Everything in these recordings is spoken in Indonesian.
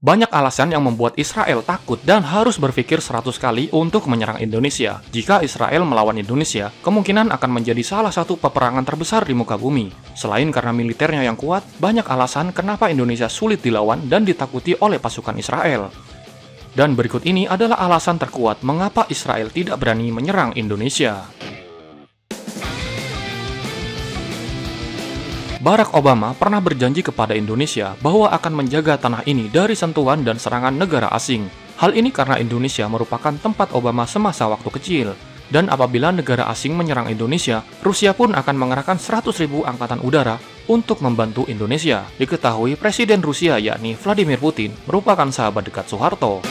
Banyak alasan yang membuat Israel takut dan harus berpikir 100 kali untuk menyerang Indonesia. Jika Israel melawan Indonesia, kemungkinan akan menjadi salah satu peperangan terbesar di muka bumi. Selain karena militernya yang kuat, banyak alasan kenapa Indonesia sulit dilawan dan ditakuti oleh pasukan Israel. Dan berikut ini adalah alasan terkuat mengapa Israel tidak berani menyerang Indonesia. Barack Obama pernah berjanji kepada Indonesia bahwa akan menjaga tanah ini dari sentuhan dan serangan negara asing. Hal ini karena Indonesia merupakan tempat Obama semasa waktu kecil. Dan apabila negara asing menyerang Indonesia, Rusia pun akan mengerahkan 100.000 angkatan udara untuk membantu Indonesia. Diketahui Presiden Rusia yakni Vladimir Putin merupakan sahabat dekat Soeharto.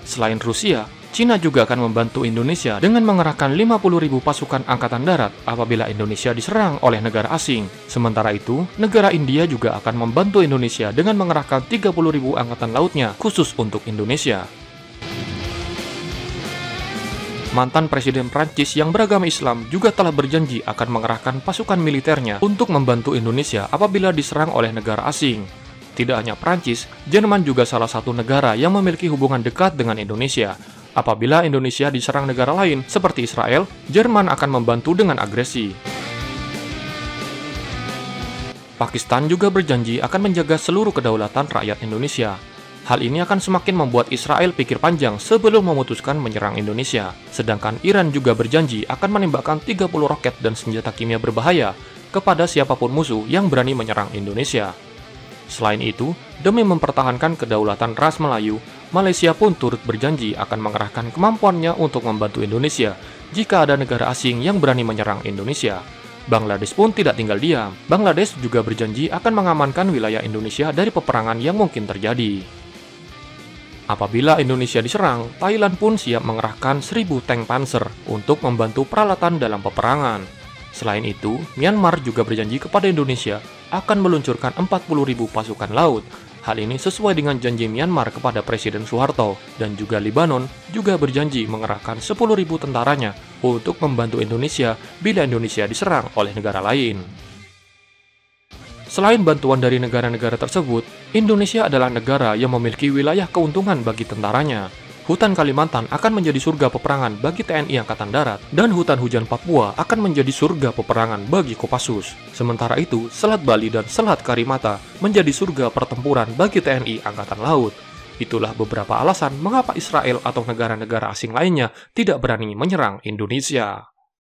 Selain Rusia, Cina juga akan membantu Indonesia dengan mengerahkan 50.000 pasukan angkatan darat apabila Indonesia diserang oleh negara asing. Sementara itu, negara India juga akan membantu Indonesia dengan mengerahkan 30.000 angkatan lautnya khusus untuk Indonesia. Mantan Presiden Prancis yang beragama Islam juga telah berjanji akan mengerahkan pasukan militernya untuk membantu Indonesia apabila diserang oleh negara asing. Tidak hanya Prancis, Jerman juga salah satu negara yang memiliki hubungan dekat dengan Indonesia. Apabila Indonesia diserang negara lain seperti Israel, Jerman akan membantu dengan agresi. Pakistan juga berjanji akan menjaga seluruh kedaulatan rakyat Indonesia. Hal ini akan semakin membuat Israel pikir panjang sebelum memutuskan menyerang Indonesia. Sedangkan Iran juga berjanji akan menembakkan 30 roket dan senjata kimia berbahaya kepada siapapun musuh yang berani menyerang Indonesia. Selain itu, demi mempertahankan kedaulatan ras Melayu, Malaysia pun turut berjanji akan mengerahkan kemampuannya untuk membantu Indonesia jika ada negara asing yang berani menyerang Indonesia. Bangladesh pun tidak tinggal diam. Bangladesh juga berjanji akan mengamankan wilayah Indonesia dari peperangan yang mungkin terjadi. Apabila Indonesia diserang, Thailand pun siap mengerahkan 1.000 tank Panzer untuk membantu peralatan dalam peperangan. Selain itu, Myanmar juga berjanji kepada Indonesia akan meluncurkan 40.000 pasukan laut. Hal ini sesuai dengan janji Myanmar kepada Presiden Soeharto, dan juga Lebanon juga berjanji mengerahkan 10.000 tentaranya untuk membantu Indonesia bila Indonesia diserang oleh negara lain. Selain bantuan dari negara-negara tersebut, Indonesia adalah negara yang memiliki wilayah keuntungan bagi tentaranya. Hutan Kalimantan akan menjadi surga peperangan bagi TNI Angkatan Darat, dan hutan hujan Papua akan menjadi surga peperangan bagi Kopassus. Sementara itu, Selat Bali dan Selat Karimata menjadi surga pertempuran bagi TNI Angkatan Laut. Itulah beberapa alasan mengapa Israel atau negara-negara asing lainnya tidak berani menyerang Indonesia.